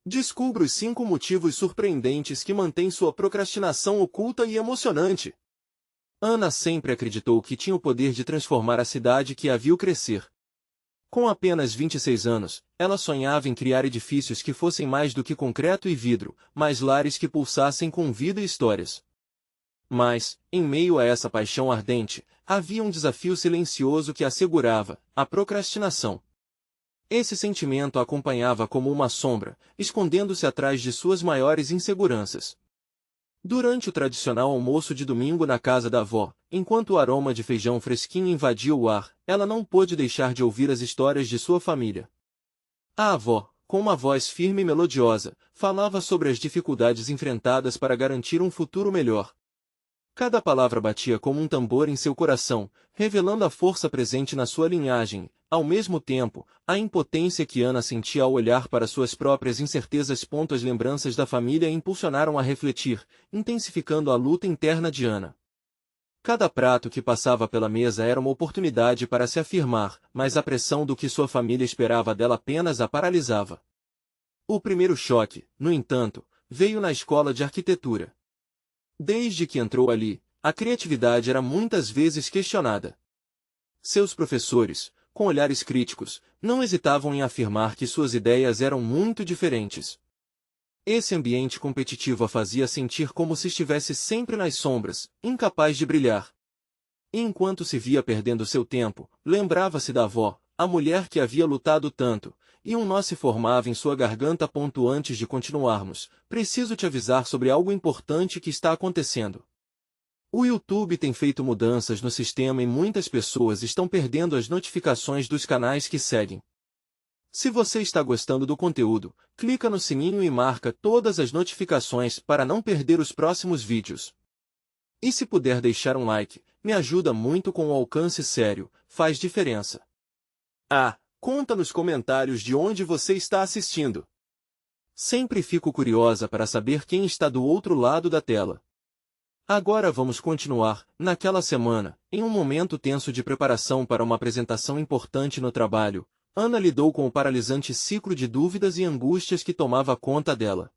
Descubra os 5 motivos surpreendentes que mantêm sua procrastinação oculta e emocionante. Ana sempre acreditou que tinha o poder de transformar a cidade que a viu crescer. Com apenas 26 anos, ela sonhava em criar edifícios que fossem mais do que concreto e vidro, mas lares que pulsassem com vida e histórias. Mas, em meio a essa paixão ardente, havia um desafio silencioso que a segurava: a procrastinação. Esse sentimento a acompanhava como uma sombra, escondendo-se atrás de suas maiores inseguranças. Durante o tradicional almoço de domingo na casa da avó, enquanto o aroma de feijão fresquinho invadia o ar, ela não pôde deixar de ouvir as histórias de sua família. A avó, com uma voz firme e melodiosa, falava sobre as dificuldades enfrentadas para garantir um futuro melhor. Cada palavra batia como um tambor em seu coração, revelando a força presente na sua linhagem. Ao mesmo tempo, a impotência que Ana sentia ao olhar para suas próprias incertezas. As lembranças da família a impulsionaram a refletir, intensificando a luta interna de Ana. Cada prato que passava pela mesa era uma oportunidade para se afirmar, mas a pressão do que sua família esperava dela apenas a paralisava. O primeiro choque, no entanto, veio na escola de arquitetura. Desde que entrou ali, a criatividade era muitas vezes questionada. Seus professores, com olhares críticos, não hesitavam em afirmar que suas ideias eram muito diferentes. Esse ambiente competitivo a fazia sentir como se estivesse sempre nas sombras, incapaz de brilhar. E enquanto se via perdendo seu tempo, lembrava-se da avó, a mulher que havia lutado tanto, e um nó se formava em sua garganta. Antes de continuarmos, preciso te avisar sobre algo importante que está acontecendo. O YouTube tem feito mudanças no sistema e muitas pessoas estão perdendo as notificações dos canais que seguem. Se você está gostando do conteúdo, clica no sininho e marca todas as notificações para não perder os próximos vídeos. E se puder deixar um like, me ajuda muito com o alcance sério, faz diferença. Conta nos comentários de onde você está assistindo. Sempre fico curiosa para saber quem está do outro lado da tela. Agora vamos continuar. Naquela semana, em um momento tenso de preparação para uma apresentação importante no trabalho, Ana lidou com o paralisante ciclo de dúvidas e angústias que tomava conta dela.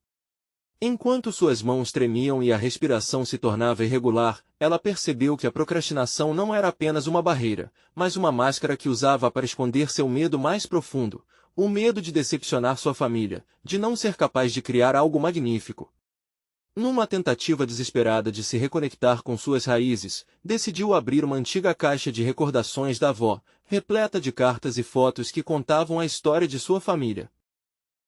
Enquanto suas mãos tremiam e a respiração se tornava irregular, ela percebeu que a procrastinação não era apenas uma barreira, mas uma máscara que usava para esconder seu medo mais profundo, o medo de decepcionar sua família, de não ser capaz de criar algo magnífico. Numa tentativa desesperada de se reconectar com suas raízes, decidiu abrir uma antiga caixa de recordações da avó, repleta de cartas e fotos que contavam a história de sua família.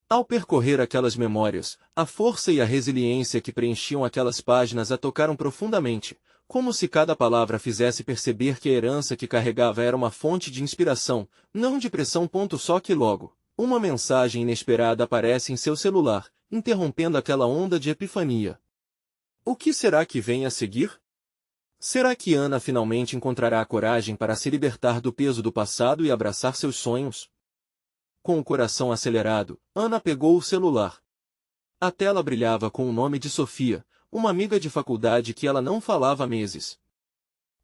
Ao percorrer aquelas memórias, a força e a resiliência que preenchiam aquelas páginas a tocaram profundamente, como se cada palavra fizesse perceber que a herança que carregava era uma fonte de inspiração, não de pressão. Só que logo, uma mensagem inesperada aparece em seu celular, interrompendo aquela onda de epifania. O que será que vem a seguir? Será que Ana finalmente encontrará a coragem para se libertar do peso do passado e abraçar seus sonhos? Com o coração acelerado, Ana pegou o celular. A tela brilhava com o nome de Sofia, uma amiga de faculdade que ela não falava há meses.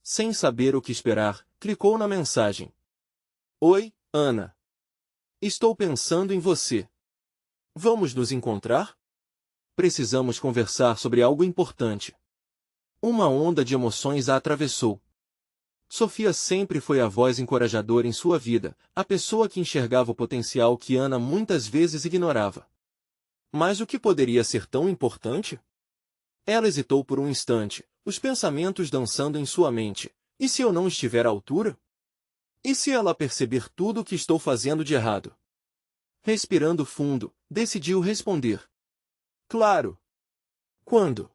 Sem saber o que esperar, clicou na mensagem. Oi, Ana. Estou pensando em você. Vamos nos encontrar? Precisamos conversar sobre algo importante. Uma onda de emoções a atravessou. Sofia sempre foi a voz encorajadora em sua vida, a pessoa que enxergava o potencial que Ana muitas vezes ignorava. Mas o que poderia ser tão importante? Ela hesitou por um instante, os pensamentos dançando em sua mente. E se eu não estiver à altura? E se ela perceber tudo o que estou fazendo de errado? Respirando fundo, decidiu responder. Claro. Quando?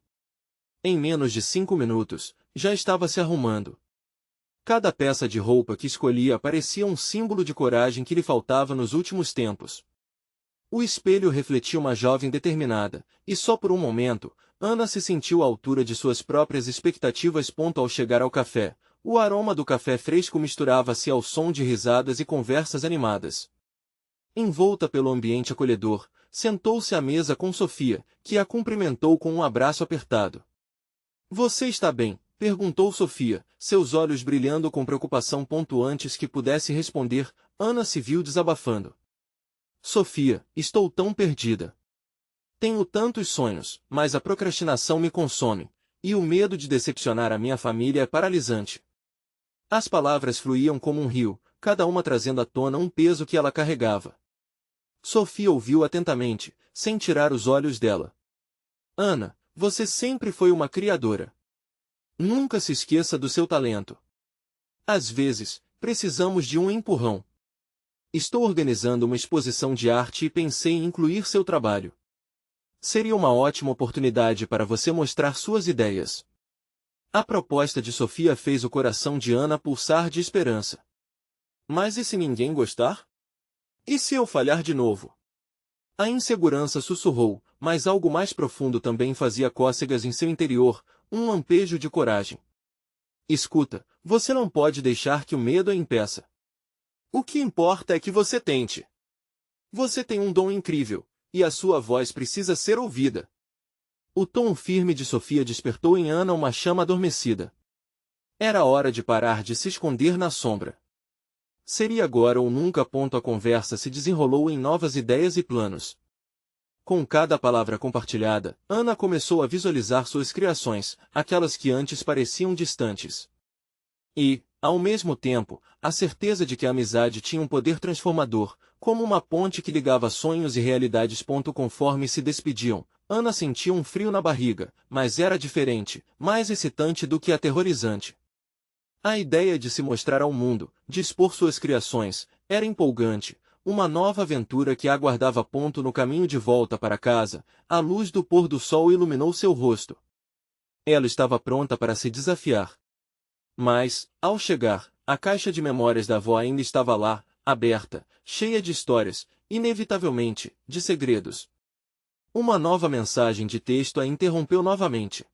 Em menos de 5 minutos, já estava se arrumando. Cada peça de roupa que escolhia parecia um símbolo de coragem que lhe faltava nos últimos tempos. O espelho refletia uma jovem determinada, e só por um momento, Ana se sentiu à altura de suas próprias expectativas. Ao chegar ao café, o aroma do café fresco misturava-se ao som de risadas e conversas animadas. Envolta pelo ambiente acolhedor, sentou-se à mesa com Sofia, que a cumprimentou com um abraço apertado. Você está bem? Perguntou Sofia, seus olhos brilhando com preocupação. Antes que pudesse responder, Ana se viu desabafando. Sofia, estou tão perdida. Tenho tantos sonhos, mas a procrastinação me consome, e o medo de decepcionar a minha família é paralisante. As palavras fluíam como um rio, cada uma trazendo à tona um peso que ela carregava. Sofia ouviu atentamente, sem tirar os olhos dela. Ana, você sempre foi uma criadora. Nunca se esqueça do seu talento. Às vezes, precisamos de um empurrão. Estou organizando uma exposição de arte e pensei em incluir seu trabalho. Seria uma ótima oportunidade para você mostrar suas ideias. A proposta de Sofia fez o coração de Ana pulsar de esperança. Mas e se ninguém gostar? E se eu falhar de novo? A insegurança sussurrou, mas algo mais profundo também fazia cócegas em seu interior, um lampejo de coragem. Escuta, você não pode deixar que o medo a impeça. O que importa é que você tente. Você tem um dom incrível, e a sua voz precisa ser ouvida. O tom firme de Sofia despertou em Ana uma chama adormecida. Era hora de parar de se esconder na sombra. Seria agora ou nunca. A conversa se desenrolou em novas ideias e planos. Com cada palavra compartilhada, Ana começou a visualizar suas criações, aquelas que antes pareciam distantes. E, ao mesmo tempo, a certeza de que a amizade tinha um poder transformador, como uma ponte que ligava sonhos e realidades. Conforme se despediam, Ana sentia um frio na barriga, mas era diferente, mais excitante do que aterrorizante. A ideia de se mostrar ao mundo, de expor suas criações, era empolgante, uma nova aventura que a aguardava. No caminho de volta para casa, a luz do pôr do sol iluminou seu rosto. Ela estava pronta para se desafiar. Mas, ao chegar, a caixa de memórias da avó ainda estava lá, aberta, cheia de histórias, inevitavelmente, de segredos. Uma nova mensagem de texto a interrompeu novamente.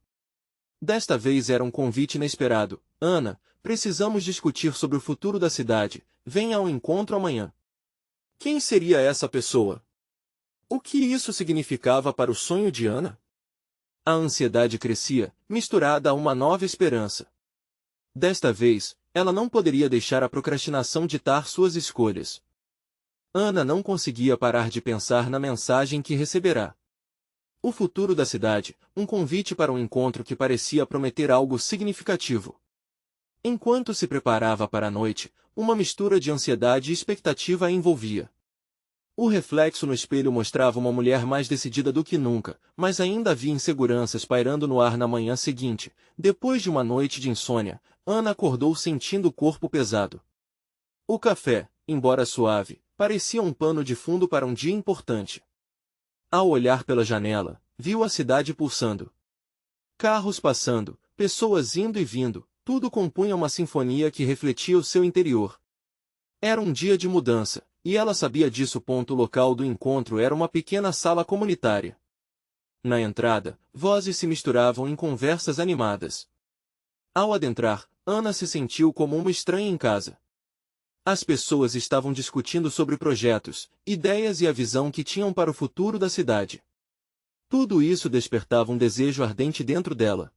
Desta vez era um convite inesperado. Ana, precisamos discutir sobre o futuro da cidade. Venha ao encontro amanhã. Quem seria essa pessoa? O que isso significava para o sonho de Ana? A ansiedade crescia, misturada a uma nova esperança. Desta vez, ela não poderia deixar a procrastinação ditar suas escolhas. Ana não conseguia parar de pensar na mensagem que receberá. O futuro da cidade, um convite para um encontro que parecia prometer algo significativo. Enquanto se preparava para a noite, uma mistura de ansiedade e expectativa a envolvia. O reflexo no espelho mostrava uma mulher mais decidida do que nunca, mas ainda havia inseguranças pairando no ar. Na manhã seguinte, depois de uma noite de insônia, Ana acordou sentindo o corpo pesado. O café, embora suave, parecia um pano de fundo para um dia importante. Ao olhar pela janela, viu a cidade pulsando. Carros passando, pessoas indo e vindo, tudo compunha uma sinfonia que refletia o seu interior. Era um dia de mudança, e ela sabia disso. O local do encontro era uma pequena sala comunitária. Na entrada, vozes se misturavam em conversas animadas. Ao adentrar, Ana se sentiu como uma estranha em casa. As pessoas estavam discutindo sobre projetos, ideias e a visão que tinham para o futuro da cidade. Tudo isso despertava um desejo ardente dentro dela.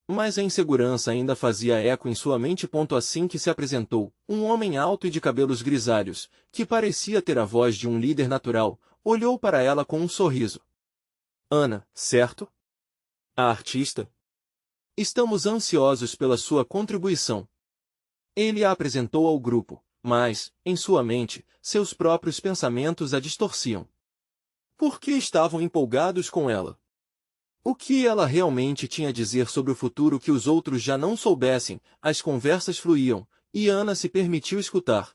Mas a insegurança ainda fazia eco em sua mente. Assim que se apresentou, um homem alto e de cabelos grisalhos, que parecia ter a voz de um líder natural, olhou para ela com um sorriso. Ana, certo? A artista? Estamos ansiosos pela sua contribuição. Ele a apresentou ao grupo, mas, em sua mente, seus próprios pensamentos a distorciam. Por que estavam empolgados com ela? O que ela realmente tinha a dizer sobre o futuro que os outros já não soubessem? As conversas fluíam, e Ana se permitiu escutar.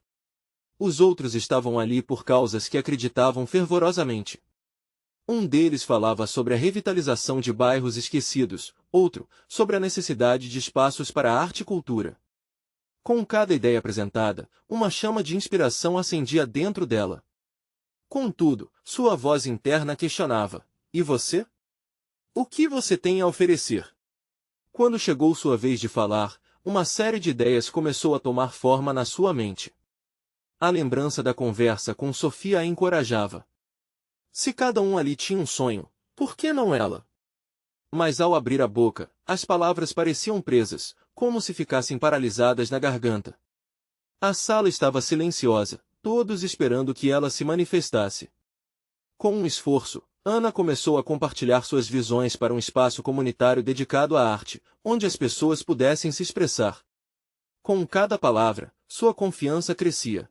Os outros estavam ali por causas que acreditavam fervorosamente. Um deles falava sobre a revitalização de bairros esquecidos, outro, sobre a necessidade de espaços para a arte e cultura. Com cada ideia apresentada, uma chama de inspiração acendia dentro dela. Contudo, sua voz interna questionava: e você? O que você tem a oferecer? Quando chegou sua vez de falar, uma série de ideias começou a tomar forma na sua mente. A lembrança da conversa com Sofia a encorajava. Se cada um ali tinha um sonho, por que não ela? Mas ao abrir a boca, as palavras pareciam presas, como se ficassem paralisadas na garganta. A sala estava silenciosa, todos esperando que ela se manifestasse. Com um esforço, Ana começou a compartilhar suas visões para um espaço comunitário dedicado à arte, onde as pessoas pudessem se expressar. Com cada palavra, sua confiança crescia.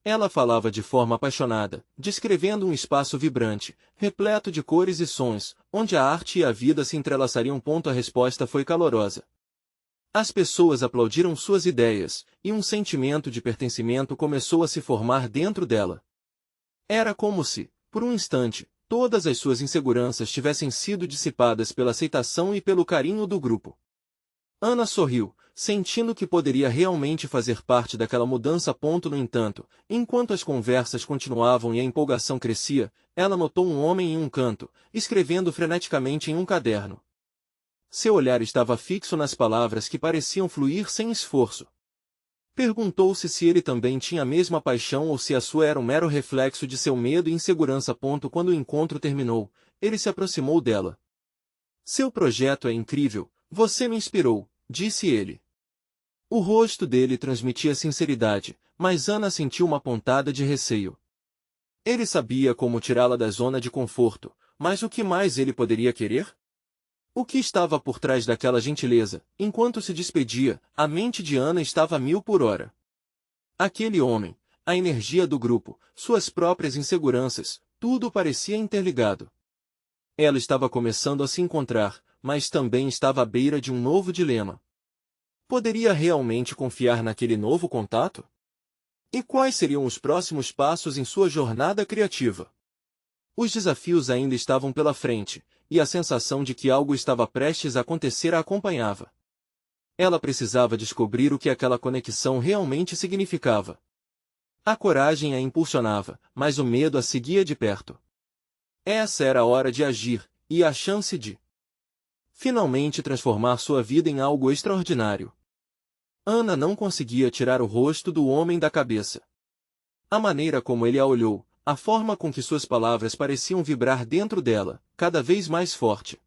Ela falava de forma apaixonada, descrevendo um espaço vibrante, repleto de cores e sons, onde a arte e a vida se entrelaçariam. A resposta foi calorosa. As pessoas aplaudiram suas ideias, e um sentimento de pertencimento começou a se formar dentro dela. Era como se, por um instante, todas as suas inseguranças tivessem sido dissipadas pela aceitação e pelo carinho do grupo. Ana sorriu, sentindo que poderia realmente fazer parte daquela mudança. No entanto, enquanto as conversas continuavam e a empolgação crescia, ela notou um homem em um canto, escrevendo freneticamente em um caderno. Seu olhar estava fixo nas palavras que pareciam fluir sem esforço. Perguntou-se se ele também tinha a mesma paixão ou se a sua era um mero reflexo de seu medo e insegurança. Quando o encontro terminou, ele se aproximou dela. Seu projeto é incrível, você me inspirou, disse ele. O rosto dele transmitia sinceridade, mas Ana sentiu uma pontada de receio. Ele sabia como tirá-la da zona de conforto, mas o que mais ele poderia querer? O que estava por trás daquela gentileza? Enquanto se despedia, a mente de Ana estava a 1000 por hora. Aquele homem, a energia do grupo, suas próprias inseguranças, tudo parecia interligado. Ela estava começando a se encontrar, mas também estava à beira de um novo dilema. Poderia realmente confiar naquele novo contato? E quais seriam os próximos passos em sua jornada criativa? Os desafios ainda estavam pela frente, e a sensação de que algo estava prestes a acontecer a acompanhava. Ela precisava descobrir o que aquela conexão realmente significava. A coragem a impulsionava, mas o medo a seguia de perto. Essa era a hora de agir, e a chance de finalmente transformar sua vida em algo extraordinário. Ana não conseguia tirar o rosto do homem da cabeça. A maneira como ele a olhou, a forma com que suas palavras pareciam vibrar dentro dela, cada vez mais forte.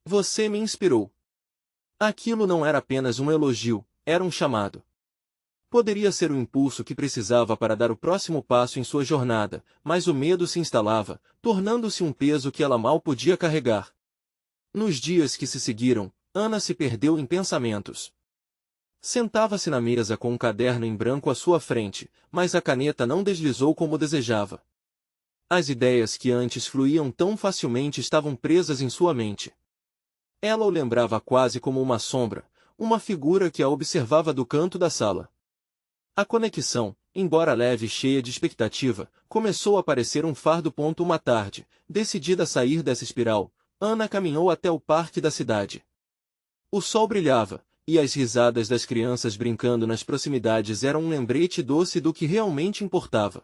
Você me inspirou. Aquilo não era apenas um elogio, era um chamado. Poderia ser o impulso que precisava para dar o próximo passo em sua jornada, mas o medo se instalava, tornando-se um peso que ela mal podia carregar. Nos dias que se seguiram, Ana se perdeu em pensamentos. Sentava-se na mesa com um caderno em branco à sua frente, mas a caneta não deslizou como desejava. As ideias que antes fluíam tão facilmente estavam presas em sua mente. Ela o lembrava quase como uma sombra, uma figura que a observava do canto da sala. A conexão, embora leve e cheia de expectativa, começou a parecer um fardo. Uma tarde, decidida a sair dessa espiral, Ana caminhou até o parque da cidade. O sol brilhava, e as risadas das crianças brincando nas proximidades eram um lembrete doce do que realmente importava.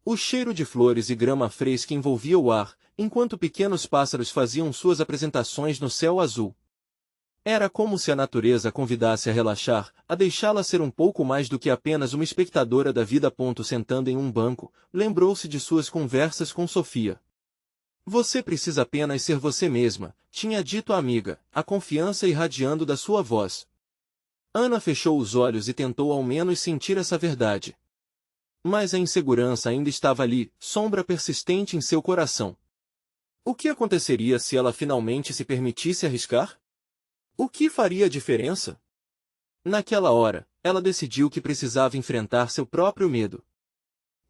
O cheiro de flores e grama fresca envolvia o ar, enquanto pequenos pássaros faziam suas apresentações no céu azul. Era como se a natureza a convidasse a relaxar, a deixá-la ser um pouco mais do que apenas uma espectadora da vida. Sentando em um banco, lembrou-se de suas conversas com Sofia. Você precisa apenas ser você mesma, tinha dito a amiga, a confiança irradiando da sua voz. Ana fechou os olhos e tentou ao menos sentir essa verdade. Mas a insegurança ainda estava ali, sombra persistente em seu coração. O que aconteceria se ela finalmente se permitisse arriscar? O que faria a diferença? Naquela hora, ela decidiu que precisava enfrentar seu próprio medo.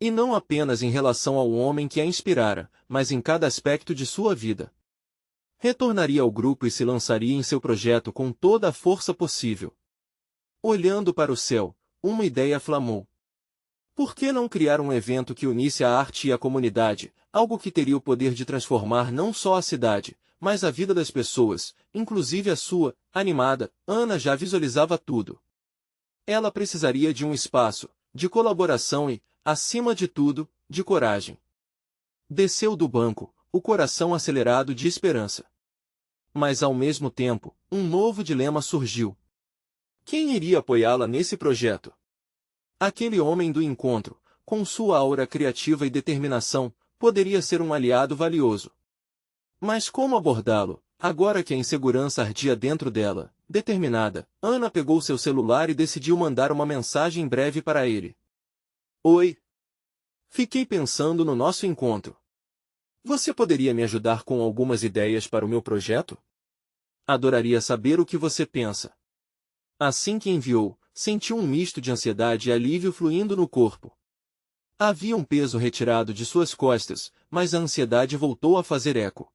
E não apenas em relação ao homem que a inspirara, mas em cada aspecto de sua vida. Retornaria ao grupo e se lançaria em seu projeto com toda a força possível. Olhando para o céu, uma ideia flamou. Por que não criar um evento que unisse a arte e a comunidade, algo que teria o poder de transformar não só a cidade, mas a vida das pessoas, inclusive a sua? Animada, Ana já visualizava tudo. Ela precisaria de um espaço, de colaboração e, acima de tudo, de coragem. Desceu do banco, o coração acelerado de esperança. Mas ao mesmo tempo, um novo dilema surgiu. Quem iria apoiá-la nesse projeto? Aquele homem do encontro, com sua aura criativa e determinação, poderia ser um aliado valioso. Mas como abordá-lo, agora que a insegurança ardia dentro dela? Determinada, Ana pegou seu celular e decidiu mandar uma mensagem breve para ele. Oi. Fiquei pensando no nosso encontro. Você poderia me ajudar com algumas ideias para o meu projeto? Adoraria saber o que você pensa. Assim que enviou, sentiu um misto de ansiedade e alívio fluindo no corpo. Havia um peso retirado de suas costas, mas a ansiedade voltou a fazer eco.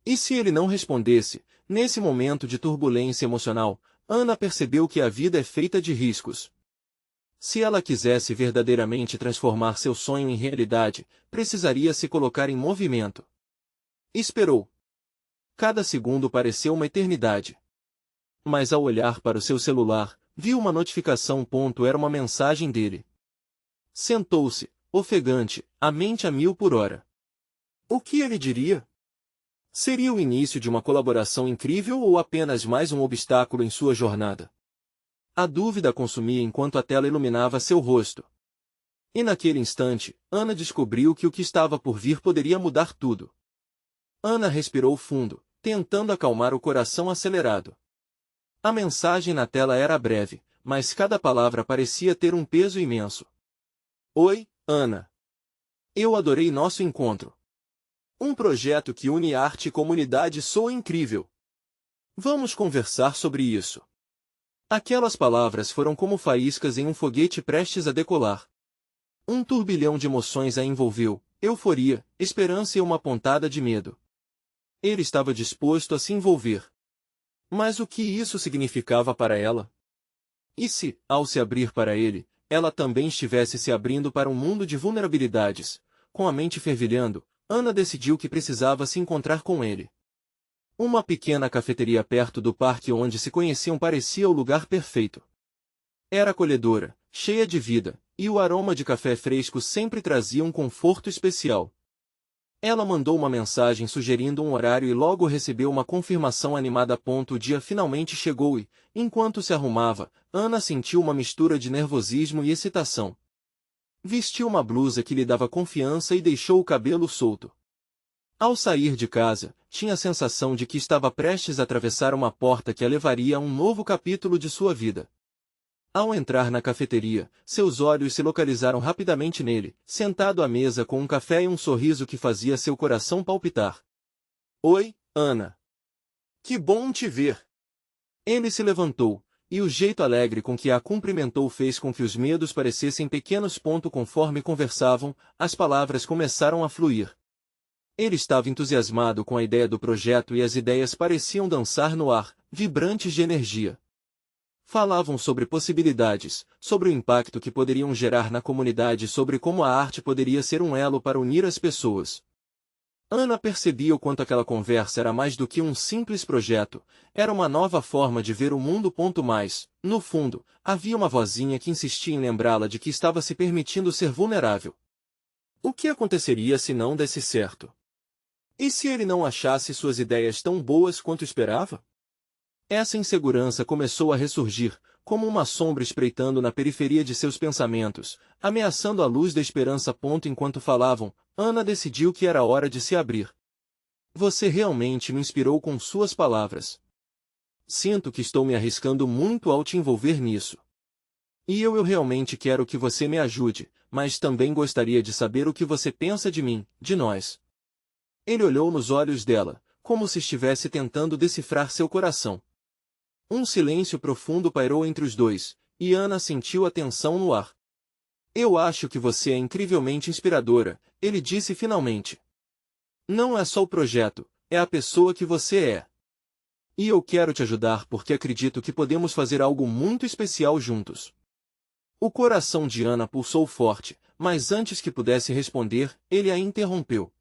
E se ele não respondesse, nesse momento de turbulência emocional, Ana percebeu que a vida é feita de riscos. Se ela quisesse verdadeiramente transformar seu sonho em realidade, precisaria se colocar em movimento. Esperou. Cada segundo pareceu uma eternidade. Mas ao olhar para o seu celular, viu uma notificação. Era uma mensagem dele. Sentou-se, ofegante, a mente a 1000 por hora. O que ele diria? Seria o início de uma colaboração incrível ou apenas mais um obstáculo em sua jornada? A dúvida a consumia enquanto a tela iluminava seu rosto. E naquele instante, Ana descobriu que o que estava por vir poderia mudar tudo. Ana respirou fundo, tentando acalmar o coração acelerado. A mensagem na tela era breve, mas cada palavra parecia ter um peso imenso. Oi, Ana. Eu adorei nosso encontro. Um projeto que une arte e comunidade soa incrível. Vamos conversar sobre isso. Aquelas palavras foram como faíscas em um foguete prestes a decolar. Um turbilhão de emoções a envolveu, euforia, esperança e uma pontada de medo. Ele estava disposto a se envolver. Mas o que isso significava para ela? E se, ao se abrir para ele, ela também estivesse se abrindo para um mundo de vulnerabilidades? Com a mente fervilhando, Ana decidiu que precisava se encontrar com ele. Uma pequena cafeteria perto do parque onde se conheciam parecia o lugar perfeito. Era acolhedora, cheia de vida, e o aroma de café fresco sempre trazia um conforto especial. Ela mandou uma mensagem sugerindo um horário e logo recebeu uma confirmação animada. O dia finalmente chegou e, enquanto se arrumava, Ana sentiu uma mistura de nervosismo e excitação. Vestiu uma blusa que lhe dava confiança e deixou o cabelo solto. Ao sair de casa, tinha a sensação de que estava prestes a atravessar uma porta que a levaria a um novo capítulo de sua vida. Ao entrar na cafeteria, seus olhos se localizaram rapidamente nele, sentado à mesa com um café e um sorriso que fazia seu coração palpitar. Oi, Ana. Que bom te ver. Ele se levantou, e o jeito alegre com que a cumprimentou fez com que os medos parecessem pequenos. Conforme conversavam, as palavras começaram a fluir. Ele estava entusiasmado com a ideia do projeto e as ideias pareciam dançar no ar, vibrantes de energia. Falavam sobre possibilidades, sobre o impacto que poderiam gerar na comunidade e sobre como a arte poderia ser um elo para unir as pessoas. Ana percebia o quanto aquela conversa era mais do que um simples projeto, era uma nova forma de ver o mundo. Mas, no fundo, havia uma vozinha que insistia em lembrá-la de que estava se permitindo ser vulnerável. O que aconteceria se não desse certo? E se ele não achasse suas ideias tão boas quanto esperava? Essa insegurança começou a ressurgir, como uma sombra espreitando na periferia de seus pensamentos, ameaçando a luz da esperança. Enquanto falavam, Ana decidiu que era hora de se abrir. Você realmente me inspirou com suas palavras. Sinto que estou me arriscando muito ao te envolver nisso. E eu realmente quero que você me ajude, mas também gostaria de saber o que você pensa de mim, de nós. Ele olhou nos olhos dela, como se estivesse tentando decifrar seu coração. Um silêncio profundo pairou entre os dois, e Ana sentiu a tensão no ar. Eu acho que você é incrivelmente inspiradora, ele disse finalmente. Não é só o projeto, é a pessoa que você é. E eu quero te ajudar porque acredito que podemos fazer algo muito especial juntos. O coração de Ana pulsou forte, mas antes que pudesse responder, ele a interrompeu.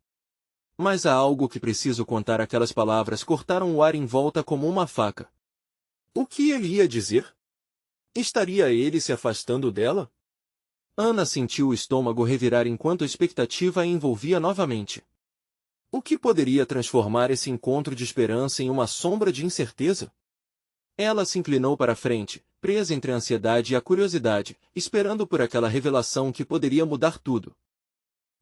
Mas há algo que preciso contar. Aquelas palavras cortaram o ar em volta como uma faca. O que ele ia dizer? Estaria ele se afastando dela? Ana sentiu o estômago revirar enquanto a expectativa a envolvia novamente. O que poderia transformar esse encontro de esperança em uma sombra de incerteza? Ela se inclinou para a frente, presa entre a ansiedade e a curiosidade, esperando por aquela revelação que poderia mudar tudo.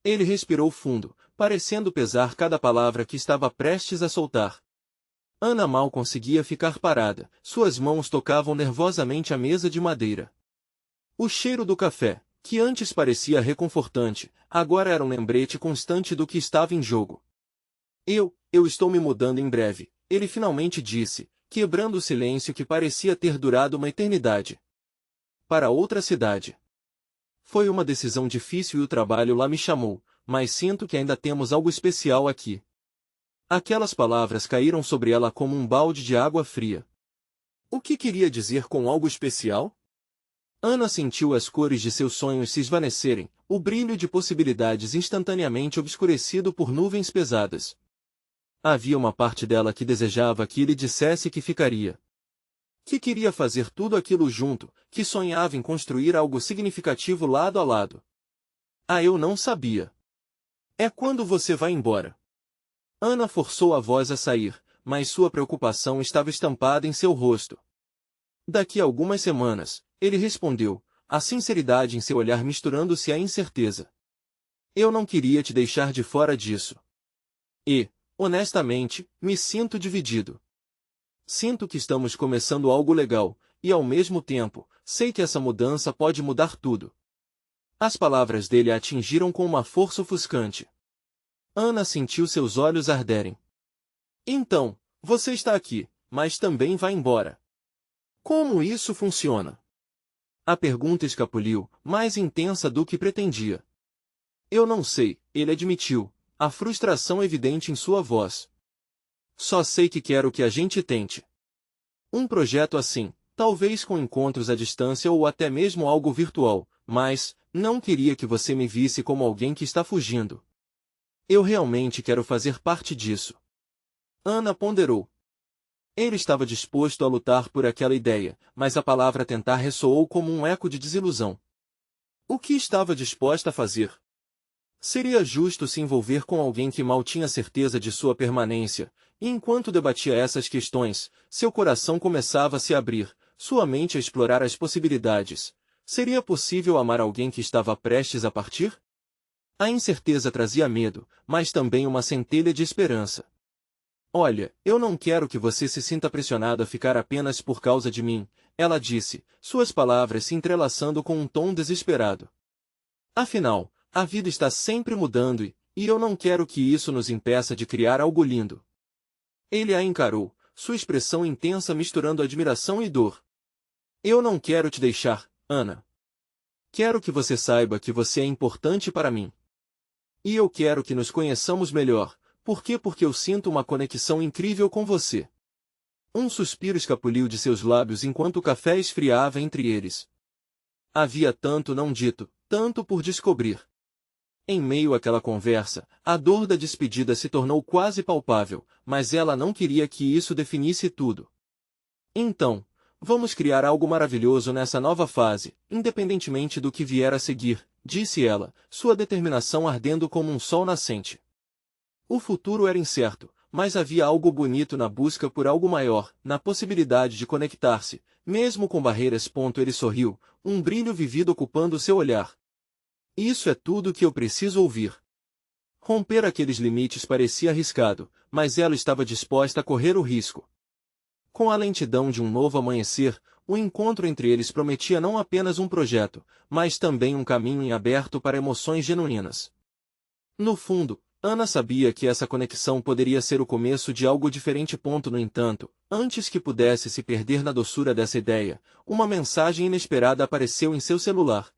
Ele respirou fundo, parecendo pesar cada palavra que estava prestes a soltar. Ana mal conseguia ficar parada, suas mãos tocavam nervosamente a mesa de madeira. O cheiro do café, que antes parecia reconfortante, agora era um lembrete constante do que estava em jogo. Eu estou me mudando em breve, ele finalmente disse, quebrando o silêncio que parecia ter durado uma eternidade. Para outra cidade. Foi uma decisão difícil e o trabalho lá me chamou, mas sinto que ainda temos algo especial aqui. Aquelas palavras caíram sobre ela como um balde de água fria. O que queria dizer com algo especial? Ana sentiu as cores de seus sonhos se esvanecerem, o brilho de possibilidades instantaneamente obscurecido por nuvens pesadas. Havia uma parte dela que desejava que ele dissesse que ficaria. Que queria fazer tudo aquilo junto, que sonhava em construir algo significativo lado a lado. Ah, eu não sabia. É quando você vai embora. Ana forçou a voz a sair, mas sua preocupação estava estampada em seu rosto. Daqui a algumas semanas, ele respondeu, a sinceridade em seu olhar misturando-se à incerteza. Eu não queria te deixar de fora disso. E, honestamente, me sinto dividido. Sinto que estamos começando algo legal, e ao mesmo tempo, sei que essa mudança pode mudar tudo. As palavras dele a atingiram com uma força ofuscante. Ana sentiu seus olhos arderem. Então, você está aqui, mas também vai embora. Como isso funciona? A pergunta escapuliu, mais intensa do que pretendia. Eu não sei, ele admitiu, a frustração evidente em sua voz. Só sei que quero que a gente tente. Um projeto assim, talvez com encontros à distância ou até mesmo algo virtual, mas não queria que você me visse como alguém que está fugindo. Eu realmente quero fazer parte disso. Ana ponderou. Ele estava disposto a lutar por aquela ideia, mas a palavra tentar ressoou como um eco de desilusão. O que estava disposta a fazer? Seria justo se envolver com alguém que mal tinha certeza de sua permanência, e enquanto debatia essas questões, seu coração começava a se abrir, sua mente a explorar as possibilidades. Seria possível amar alguém que estava prestes a partir? A incerteza trazia medo, mas também uma centelha de esperança. Olha, eu não quero que você se sinta pressionado a ficar apenas por causa de mim, ela disse, suas palavras se entrelaçando com um tom desesperado. Afinal, a vida está sempre mudando e eu não quero que isso nos impeça de criar algo lindo. Ele a encarou, sua expressão intensa misturando admiração e dor. Eu não quero te deixar, Ana. Quero que você saiba que você é importante para mim. E eu quero que nos conheçamos melhor. Por quê? Porque eu sinto uma conexão incrível com você. Um suspiro escapuliu de seus lábios enquanto o café esfriava entre eles. Havia tanto não dito, tanto por descobrir. Em meio àquela conversa, a dor da despedida se tornou quase palpável, mas ela não queria que isso definisse tudo. Então, vamos criar algo maravilhoso nessa nova fase, independentemente do que vier a seguir, disse ela, sua determinação ardendo como um sol nascente. O futuro era incerto, mas havia algo bonito na busca por algo maior, na possibilidade de conectar-se, mesmo com barreiras. Ele sorriu, um brilho vivido ocupando seu olhar. Isso é tudo que eu preciso ouvir. Romper aqueles limites parecia arriscado, mas ela estava disposta a correr o risco. Com a lentidão de um novo amanhecer, o encontro entre eles prometia não apenas um projeto, mas também um caminho em aberto para emoções genuínas. No fundo, Ana sabia que essa conexão poderia ser o começo de algo diferente. No entanto, antes que pudesse se perder na doçura dessa ideia, uma mensagem inesperada apareceu em seu celular.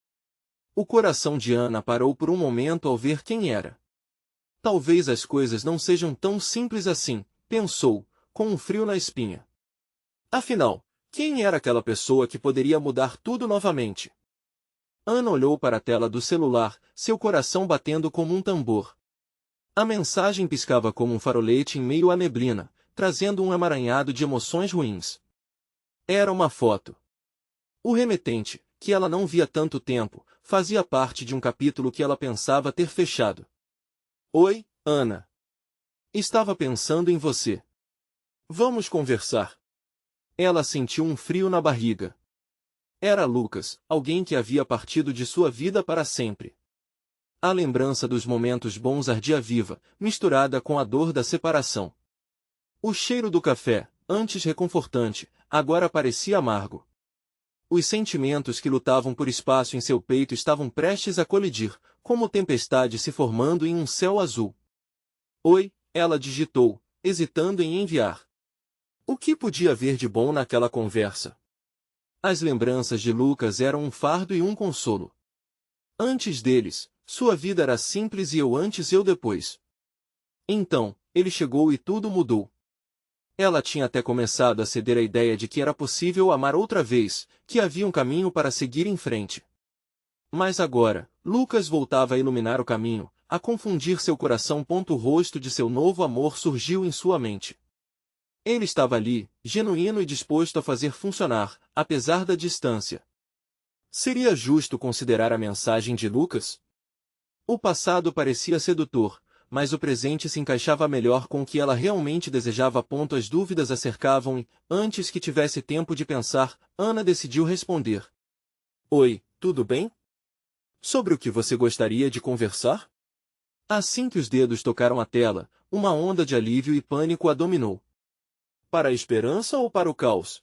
O coração de Ana parou por um momento ao ver quem era. Talvez as coisas não sejam tão simples assim, pensou, com um frio na espinha. Afinal, quem era aquela pessoa que poderia mudar tudo novamente? Ana olhou para a tela do celular, seu coração batendo como um tambor. A mensagem piscava como um farolete em meio à neblina, trazendo um emaranhado de emoções ruins. Era uma foto. O remetente, que ela não via há tanto tempo, fazia parte de um capítulo que ela pensava ter fechado. Oi, Ana. Estava pensando em você. Vamos conversar. Ela sentiu um frio na barriga. Era Lucas, alguém que havia partido de sua vida para sempre. A lembrança dos momentos bons ardia viva, misturada com a dor da separação. O cheiro do café, antes reconfortante, agora parecia amargo. Os sentimentos que lutavam por espaço em seu peito estavam prestes a colidir, como tempestade se formando em um céu azul. Oi, ela digitou, hesitando em enviar. O que podia haver de bom naquela conversa? As lembranças de Lucas eram um fardo e um consolo. Antes deles, sua vida era simples e eu antes e eu depois. Então, ele chegou e tudo mudou. Ela tinha até começado a ceder à ideia de que era possível amar outra vez, que havia um caminho para seguir em frente. Mas agora, Lucas voltava a iluminar o caminho, a confundir seu coração. O rosto de seu novo amor surgiu em sua mente. Ele estava ali, genuíno e disposto a fazer funcionar, apesar da distância. Seria justo considerar a mensagem de Lucas? O passado parecia sedutor, mas o presente se encaixava melhor com o que ela realmente desejava. As dúvidas a cercavam e, antes que tivesse tempo de pensar, Ana decidiu responder. Oi, tudo bem? Sobre o que você gostaria de conversar? Assim que os dedos tocaram a tela, uma onda de alívio e pânico a dominou. Para a esperança ou para o caos?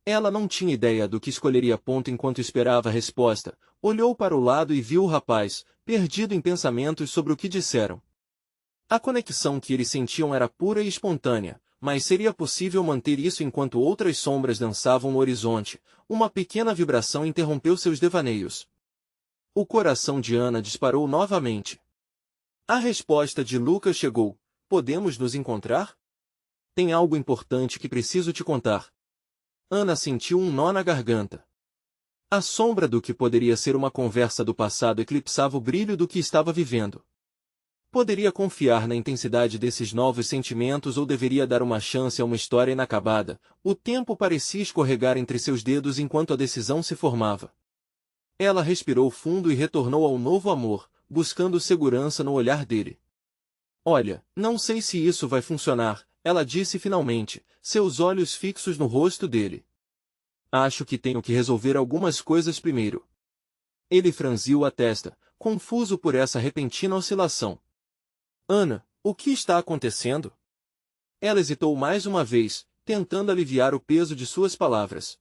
Ela não tinha ideia do que escolheria. Enquanto esperava a resposta, olhou para o lado e viu o rapaz, perdido em pensamentos sobre o que disseram. A conexão que eles sentiam era pura e espontânea, mas seria possível manter isso enquanto outras sombras dançavam no horizonte? Uma pequena vibração interrompeu seus devaneios. O coração de Ana disparou novamente. A resposta de Lucas chegou. Podemos nos encontrar? Tem algo importante que preciso te contar. Ana sentiu um nó na garganta. A sombra do que poderia ser uma conversa do passado eclipsava o brilho do que estava vivendo. Poderia confiar na intensidade desses novos sentimentos ou deveria dar uma chance a uma história inacabada? O tempo parecia escorregar entre seus dedos enquanto a decisão se formava. Ela respirou fundo e retornou ao novo amor, buscando segurança no olhar dele. Olha, não sei se isso vai funcionar, ela disse finalmente, seus olhos fixos no rosto dele. Acho que tenho que resolver algumas coisas primeiro. Ele franziu a testa, confuso por essa repentina oscilação. Ana, o que está acontecendo? Ela hesitou mais uma vez, tentando aliviar o peso de suas palavras.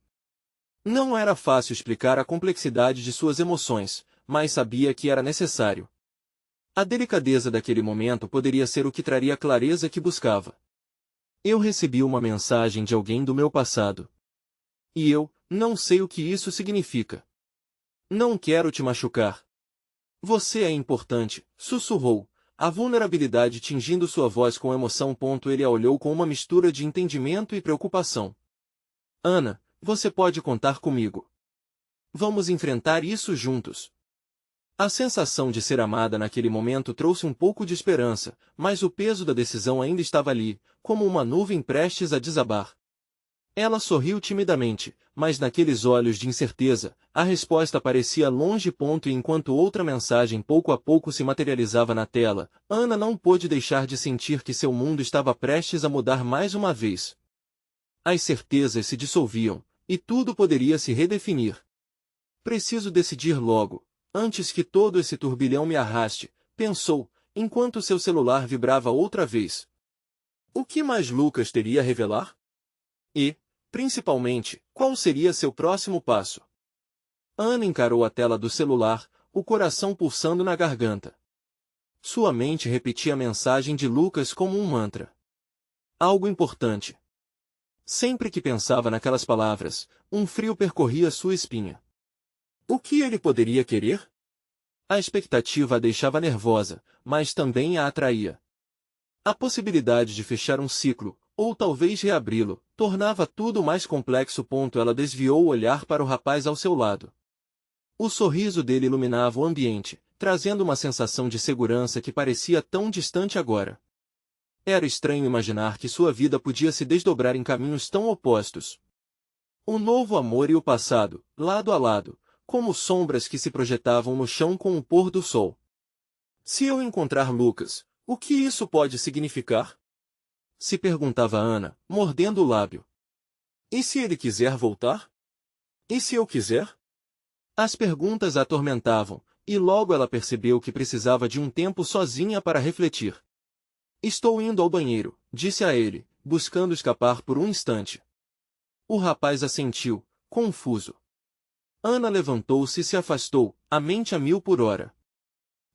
Não era fácil explicar a complexidade de suas emoções, mas sabia que era necessário. A delicadeza daquele momento poderia ser o que traria a clareza que buscava. Eu recebi uma mensagem de alguém do meu passado. E eu, não sei o que isso significa. Não quero te machucar. Você é importante, sussurrou, a vulnerabilidade tingindo sua voz com emoção. Ele a olhou com uma mistura de entendimento e preocupação. Ana, você pode contar comigo. Vamos enfrentar isso juntos. A sensação de ser amada naquele momento trouxe um pouco de esperança, mas o peso da decisão ainda estava ali, como uma nuvem prestes a desabar. Ela sorriu timidamente, mas naqueles olhos de incerteza, a resposta parecia longe. E enquanto outra mensagem pouco a pouco se materializava na tela, Ana não pôde deixar de sentir que seu mundo estava prestes a mudar mais uma vez. As certezas se dissolviam, e tudo poderia se redefinir. Preciso decidir logo, antes que todo esse turbilhão me arraste, pensou, enquanto seu celular vibrava outra vez. O que mais Lucas teria a revelar? E, principalmente, qual seria seu próximo passo? Ana encarou a tela do celular, o coração pulsando na garganta. Sua mente repetia a mensagem de Lucas como um mantra. Algo importante. Sempre que pensava naquelas palavras, um frio percorria sua espinha. O que ele poderia querer? A expectativa a deixava nervosa, mas também a atraía. A possibilidade de fechar um ciclo, ou talvez reabri-lo, tornava tudo mais complexo. Ela desviou o olhar para o rapaz ao seu lado. O sorriso dele iluminava o ambiente, trazendo uma sensação de segurança que parecia tão distante agora. Era estranho imaginar que sua vida podia se desdobrar em caminhos tão opostos. O novo amor e o passado, lado a lado, como sombras que se projetavam no chão com o pôr do sol. Se eu encontrar Lucas, o que isso pode significar? Se perguntava Ana, mordendo o lábio. E se ele quiser voltar? E se eu quiser? As perguntas a atormentavam, e logo ela percebeu que precisava de um tempo sozinha para refletir. Estou indo ao banheiro, disse a ele, buscando escapar por um instante. O rapaz assentiu, confuso. Ana levantou-se e se afastou, a mente a 1000 por hora.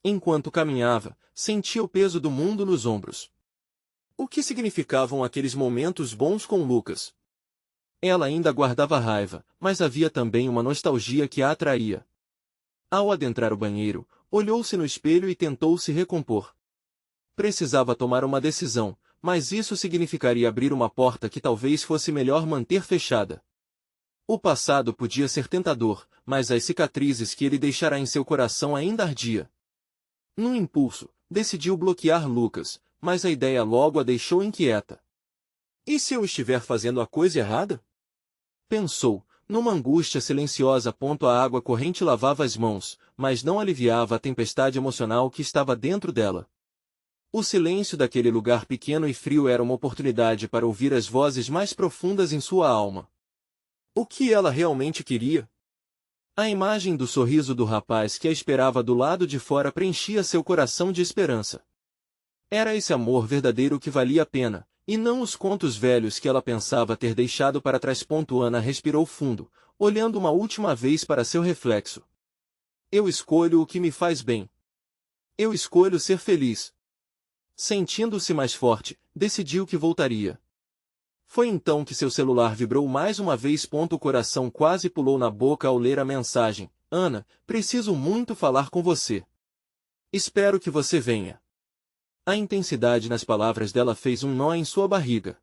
Enquanto caminhava, sentia o peso do mundo nos ombros. O que significavam aqueles momentos bons com Lucas? Ela ainda guardava raiva, mas havia também uma nostalgia que a atraía. Ao adentrar o banheiro, olhou-se no espelho e tentou se recompor. Precisava tomar uma decisão, mas isso significaria abrir uma porta que talvez fosse melhor manter fechada. O passado podia ser tentador, mas as cicatrizes que ele deixara em seu coração ainda ardia. Num impulso, decidiu bloquear Lucas, mas a ideia logo a deixou inquieta. E se eu estiver fazendo a coisa errada? Pensou, numa angústia silenciosa. A água corrente lavava as mãos, mas não aliviava a tempestade emocional que estava dentro dela. O silêncio daquele lugar pequeno e frio era uma oportunidade para ouvir as vozes mais profundas em sua alma. O que ela realmente queria? A imagem do sorriso do rapaz que a esperava do lado de fora preenchia seu coração de esperança. Era esse amor verdadeiro que valia a pena, e não os contos velhos que ela pensava ter deixado para trás. Ana respirou fundo, olhando uma última vez para seu reflexo. Eu escolho o que me faz bem. Eu escolho ser feliz. Sentindo-se mais forte, decidiu que voltaria. Foi então que seu celular vibrou mais uma vez. O coração quase pulou na boca ao ler a mensagem. Ana, preciso muito falar com você. Espero que você venha. A intensidade nas palavras dela fez um nó em sua barriga.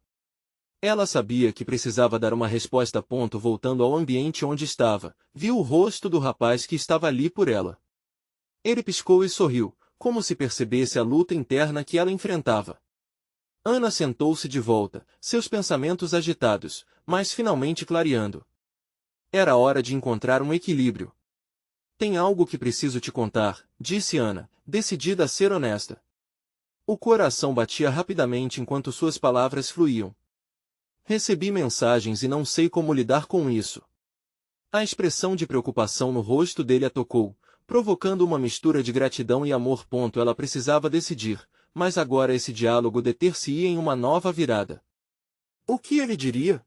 Ela sabia que precisava dar uma resposta. Voltando ao ambiente onde estava, viu o rosto do rapaz que estava ali por ela. Ele piscou e sorriu, como se percebesse a luta interna que ela enfrentava. Ana sentou-se de volta, seus pensamentos agitados, mas finalmente clareando. Era hora de encontrar um equilíbrio. Tem algo que preciso te contar, disse Ana, decidida a ser honesta. O coração batia rapidamente enquanto suas palavras fluíam. Recebi mensagens e não sei como lidar com isso. A expressão de preocupação no rosto dele a tocou, provocando uma mistura de gratidão e amor. Ela precisava decidir, mas agora esse diálogo deter-se-ia em uma nova virada. O que ele diria?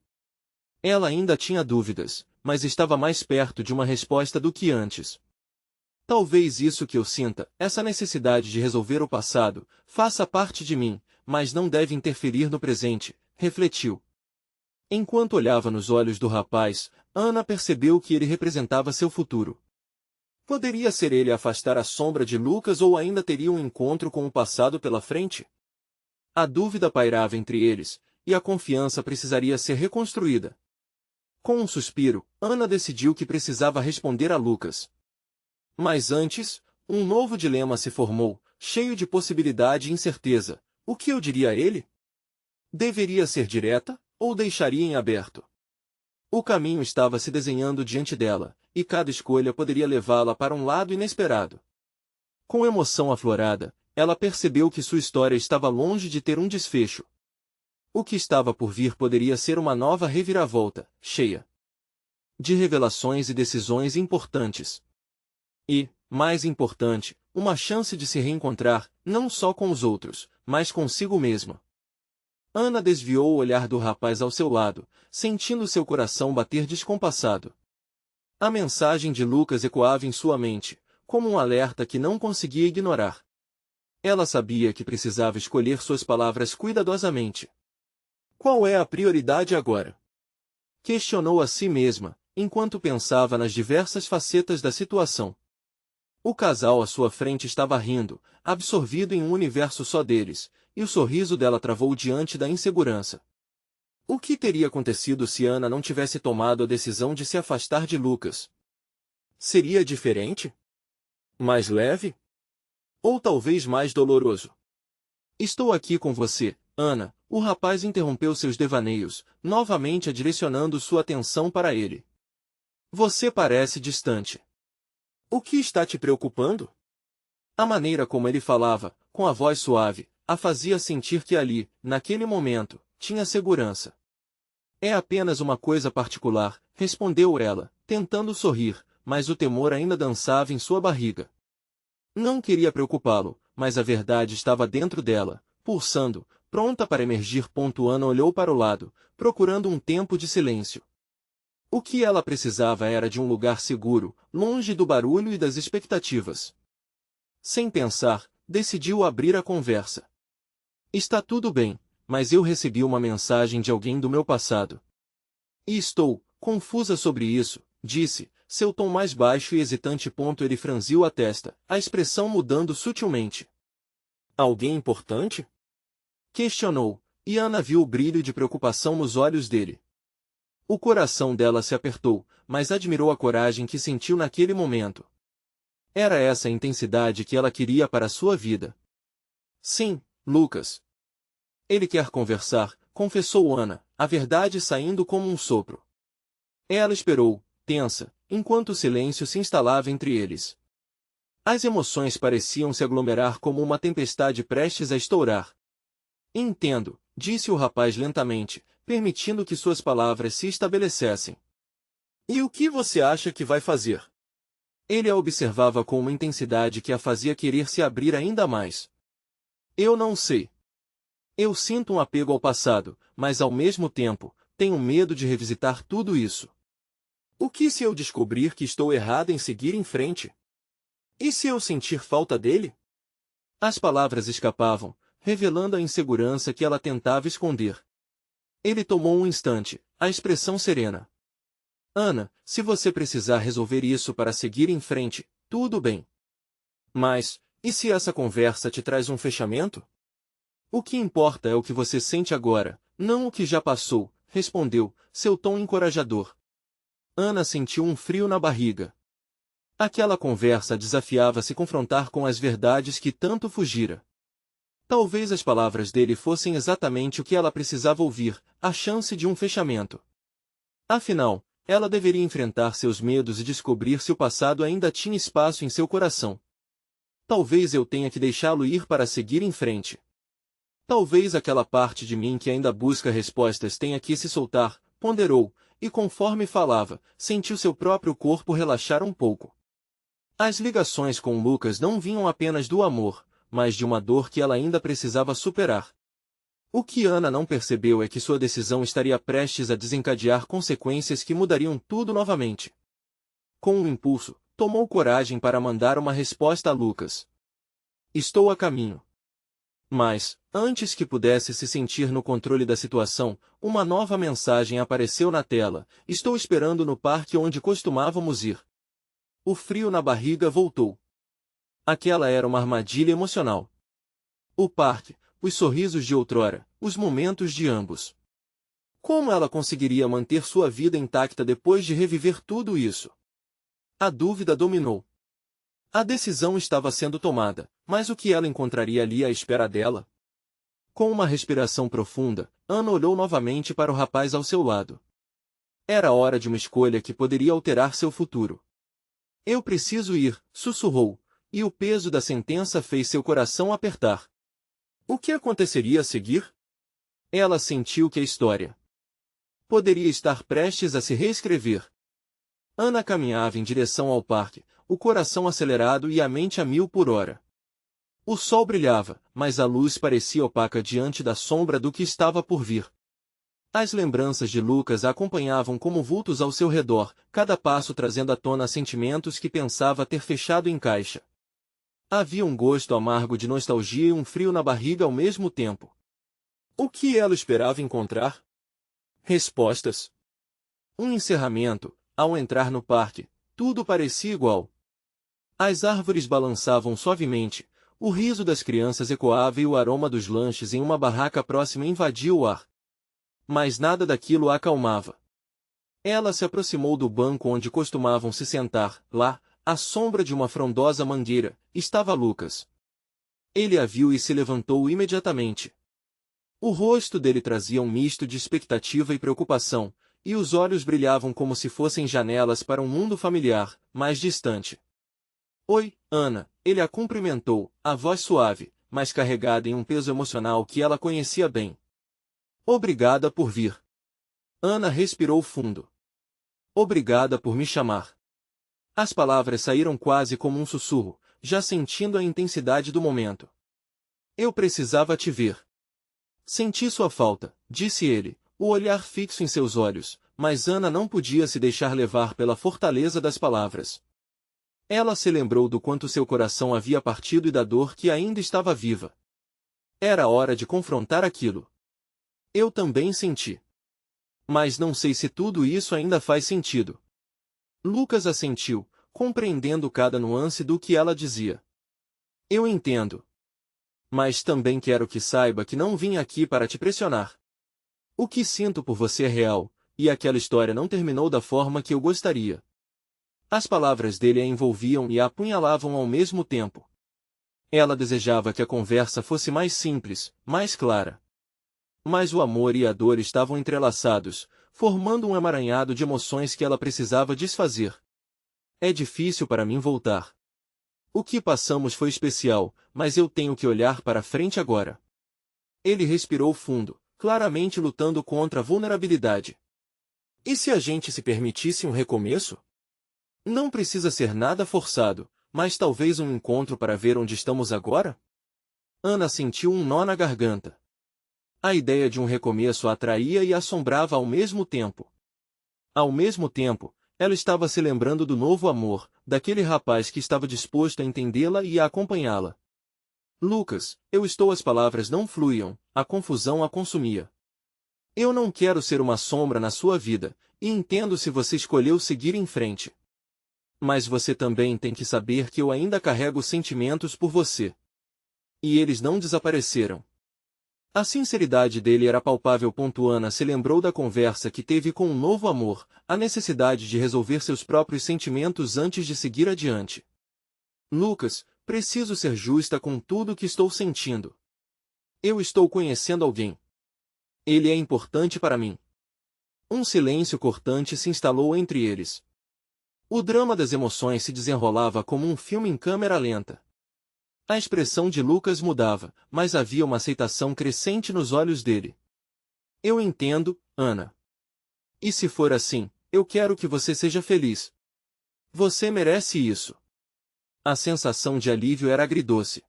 Ela ainda tinha dúvidas, mas estava mais perto de uma resposta do que antes. Talvez isso que eu sinta, essa necessidade de resolver o passado, faça parte de mim, mas não deve interferir no presente, refletiu. Enquanto olhava nos olhos do rapaz, Ana percebeu que ele representava seu futuro. Poderia ser ele afastar a sombra de Lucas ou ainda teria um encontro com o passado pela frente? A dúvida pairava entre eles, e a confiança precisaria ser reconstruída. Com um suspiro, Ana decidiu que precisava responder a Lucas. Mas antes, um novo dilema se formou, cheio de possibilidade e incerteza. O que eu diria a ele? Deveria ser direta, ou deixaria em aberto? O caminho estava se desenhando diante dela, e cada escolha poderia levá-la para um lado inesperado. Com emoção aflorada, ela percebeu que sua história estava longe de ter um desfecho. O que estava por vir poderia ser uma nova reviravolta, cheia de revelações e decisões importantes. E, mais importante, uma chance de se reencontrar, não só com os outros, mas consigo mesma. Ana desviou o olhar do rapaz ao seu lado, sentindo seu coração bater descompassado. A mensagem de Lucas ecoava em sua mente, como um alerta que não conseguia ignorar. Ela sabia que precisava escolher suas palavras cuidadosamente. Qual é a prioridade agora? Questionou a si mesma, enquanto pensava nas diversas facetas da situação. O casal à sua frente estava rindo, absorvido em um universo só deles, e o sorriso dela travou diante da insegurança. O que teria acontecido se Ana não tivesse tomado a decisão de se afastar de Lucas? Seria diferente? Mais leve? Ou talvez mais doloroso? Estou aqui com você, Ana, o rapaz interrompeu seus devaneios, novamente direcionando sua atenção para ele. Você parece distante. O que está te preocupando? A maneira como ele falava, com a voz suave, a fazia sentir que ali, naquele momento, tinha segurança. É apenas uma coisa particular, respondeu ela, tentando sorrir, mas o temor ainda dançava em sua barriga. Não queria preocupá-lo, mas a verdade estava dentro dela, pulsando, pronta para emergir. Ana olhou para o lado, procurando um tempo de silêncio. O que ela precisava era de um lugar seguro, longe do barulho e das expectativas. Sem pensar, decidiu abrir a conversa. Está tudo bem, mas eu recebi uma mensagem de alguém do meu passado. E estou confusa sobre isso, disse, seu tom mais baixo e hesitante. Ele franziu a testa, a expressão mudando sutilmente. Alguém importante? Questionou, e Ana viu o brilho de preocupação nos olhos dele. O coração dela se apertou, mas admirou a coragem que sentiu naquele momento. Era essa a intensidade que ela queria para sua vida. Sim, Lucas. Ele quer conversar, confessou Ana, a verdade saindo como um sopro. Ela esperou, tensa, enquanto o silêncio se instalava entre eles. As emoções pareciam se aglomerar como uma tempestade prestes a estourar. Entendo, disse o rapaz lentamente, permitindo que suas palavras se estabelecessem. E o que você acha que vai fazer? Ele a observava com uma intensidade que a fazia querer se abrir ainda mais. Eu não sei. Eu sinto um apego ao passado, mas ao mesmo tempo, tenho medo de revisitar tudo isso. O que se eu descobrir que estou errada em seguir em frente? E se eu sentir falta dele? As palavras escapavam, revelando a insegurança que ela tentava esconder. Ele tomou um instante, a expressão serena. Ana, se você precisar resolver isso para seguir em frente, tudo bem. Mas, e se essa conversa te traz um fechamento? O que importa é o que você sente agora, não o que já passou, respondeu, seu tom encorajador. Ana sentiu um frio na barriga. Aquela conversa desafiava se confrontar com as verdades que tanto fugira. Talvez as palavras dele fossem exatamente o que ela precisava ouvir, a chance de um fechamento. Afinal, ela deveria enfrentar seus medos e descobrir se o passado ainda tinha espaço em seu coração. Talvez eu tenha que deixá-lo ir para seguir em frente. Talvez aquela parte de mim que ainda busca respostas tenha que se soltar, ponderou, e conforme falava, sentiu seu próprio corpo relaxar um pouco. As ligações com Lucas não vinham apenas do amor, mas de uma dor que ela ainda precisava superar. O que Ana não percebeu é que sua decisão estaria prestes a desencadear consequências que mudariam tudo novamente. Com um impulso, tomou coragem para mandar uma resposta a Lucas. Estou a caminho. Mas, antes que pudesse se sentir no controle da situação, uma nova mensagem apareceu na tela. Estou esperando no parque onde costumávamos ir. O frio na barriga voltou. Aquela era uma armadilha emocional. O parque, os sorrisos de outrora, os momentos de ambos. Como ela conseguiria manter sua vida intacta depois de reviver tudo isso? A dúvida dominou. A decisão estava sendo tomada, mas o que ela encontraria ali à espera dela? Com uma respiração profunda, Ana olhou novamente para o rapaz ao seu lado. Era hora de uma escolha que poderia alterar seu futuro. Eu preciso ir, sussurrou, e o peso da sentença fez seu coração apertar. O que aconteceria a seguir? Ela sentiu que a história poderia estar prestes a se reescrever. Ana caminhava em direção ao parque, o coração acelerado e a mente a 1000 por hora. O sol brilhava, mas a luz parecia opaca diante da sombra do que estava por vir. As lembranças de Lucas a acompanhavam como vultos ao seu redor, cada passo trazendo à tona sentimentos que pensava ter fechado em caixa. Havia um gosto amargo de nostalgia e um frio na barriga ao mesmo tempo. O que ela esperava encontrar? Respostas. Um encerramento. Ao entrar no parque, tudo parecia igual. As árvores balançavam suavemente, o riso das crianças ecoava e o aroma dos lanches em uma barraca próxima invadia o ar. Mas nada daquilo a acalmava. Ela se aproximou do banco onde costumavam se sentar. Lá, à sombra de uma frondosa mangueira, estava Lucas. Ele a viu e se levantou imediatamente. O rosto dele trazia um misto de expectativa e preocupação, e os olhos brilhavam como se fossem janelas para um mundo familiar, mais distante. Oi, Ana, ele a cumprimentou, a voz suave, mas carregada em um peso emocional que ela conhecia bem. Obrigada por vir. Ana respirou fundo. Obrigada por me chamar. As palavras saíram quase como um sussurro, já sentindo a intensidade do momento. Eu precisava te ver. Senti sua falta, disse ele, o olhar fixo em seus olhos, mas Ana não podia se deixar levar pela fortaleza das palavras. Ela se lembrou do quanto seu coração havia partido e da dor que ainda estava viva. Era hora de confrontar aquilo. Eu também senti. Mas não sei se tudo isso ainda faz sentido. Lucas assentiu, compreendendo cada nuance do que ela dizia. Eu entendo. Mas também quero que saiba que não vim aqui para te pressionar. O que sinto por você é real, e aquela história não terminou da forma que eu gostaria. As palavras dele a envolviam e a apunhalavam ao mesmo tempo. Ela desejava que a conversa fosse mais simples, mais clara. Mas o amor e a dor estavam entrelaçados, formando um emaranhado de emoções que ela precisava desfazer. É difícil para mim voltar. O que passamos foi especial, mas eu tenho que olhar para frente agora. Ele respirou fundo, claramente lutando contra a vulnerabilidade. E se a gente se permitisse um recomeço? Não precisa ser nada forçado, mas talvez um encontro para ver onde estamos agora? Ana sentiu um nó na garganta. A ideia de um recomeço a atraía e a assombrava ao mesmo tempo. Ao mesmo tempo, ela estava se lembrando do novo amor, daquele rapaz que estava disposto a entendê-la e a acompanhá-la. Lucas, eu estou. As palavras não fluíam, a confusão a consumia. Eu não quero ser uma sombra na sua vida, e entendo se você escolheu seguir em frente. Mas você também tem que saber que eu ainda carrego sentimentos por você. E eles não desapareceram. A sinceridade dele era palpável. Ana se lembrou da conversa que teve com um novo amor, a necessidade de resolver seus próprios sentimentos antes de seguir adiante. Lucas, preciso ser justa com tudo que estou sentindo. Eu estou conhecendo alguém. Ele é importante para mim. Um silêncio cortante se instalou entre eles. O drama das emoções se desenrolava como um filme em câmera lenta. A expressão de Lucas mudava, mas havia uma aceitação crescente nos olhos dele. Eu entendo, Ana. E se for assim, eu quero que você seja feliz. Você merece isso. A sensação de alívio era agridoce.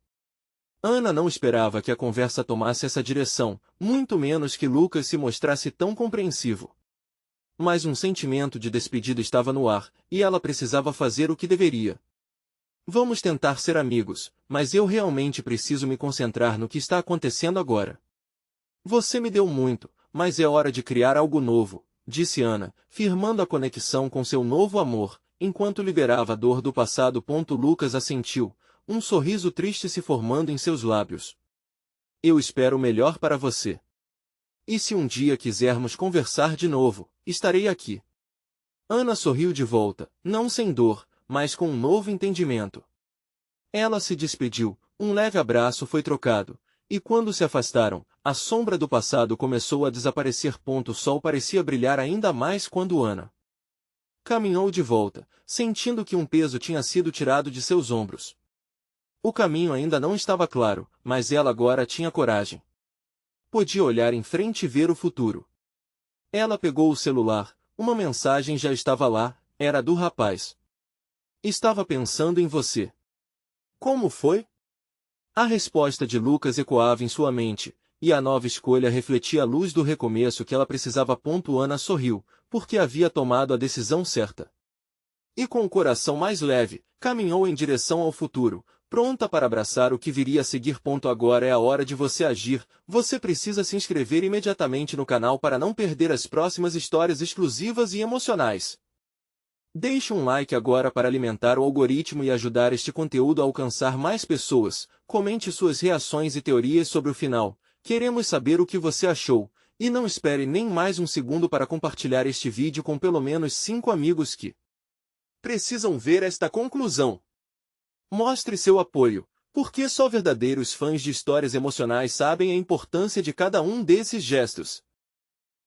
Ana não esperava que a conversa tomasse essa direção, muito menos que Lucas se mostrasse tão compreensivo. Mas um sentimento de despedida estava no ar, e ela precisava fazer o que deveria. Vamos tentar ser amigos, mas eu realmente preciso me concentrar no que está acontecendo agora. Você me deu muito, mas é hora de criar algo novo, disse Ana, firmando a conexão com seu novo amor, enquanto liberava a dor do passado. Lucas assentiu, um sorriso triste se formando em seus lábios. Eu espero o melhor para você. E se um dia quisermos conversar de novo, estarei aqui. Ana sorriu de volta, não sem dor, mas com um novo entendimento. Ela se despediu, um leve abraço foi trocado, e quando se afastaram, a sombra do passado começou a desaparecer. O sol parecia brilhar ainda mais quando Ana caminhou de volta, sentindo que um peso tinha sido tirado de seus ombros. O caminho ainda não estava claro, mas ela agora tinha coragem. Podia olhar em frente e ver o futuro. Ela pegou o celular, uma mensagem já estava lá, era do rapaz. Estava pensando em você. Como foi? A resposta de Lucas ecoava em sua mente, e a nova escolha refletia a luz do recomeço que ela precisava. Ana sorriu, porque havia tomado a decisão certa. E com o coração mais leve, caminhou em direção ao futuro, pronta para abraçar o que viria a seguir. Agora é a hora de você agir. Você precisa se inscrever imediatamente no canal para não perder as próximas histórias exclusivas e emocionais. Deixe um like agora para alimentar o algoritmo e ajudar este conteúdo a alcançar mais pessoas. Comente suas reações e teorias sobre o final. Queremos saber o que você achou. E não espere nem mais um segundo para compartilhar este vídeo com pelo menos 5 amigos que precisam ver esta conclusão. Mostre seu apoio, porque só verdadeiros fãs de histórias emocionais sabem a importância de cada um desses gestos.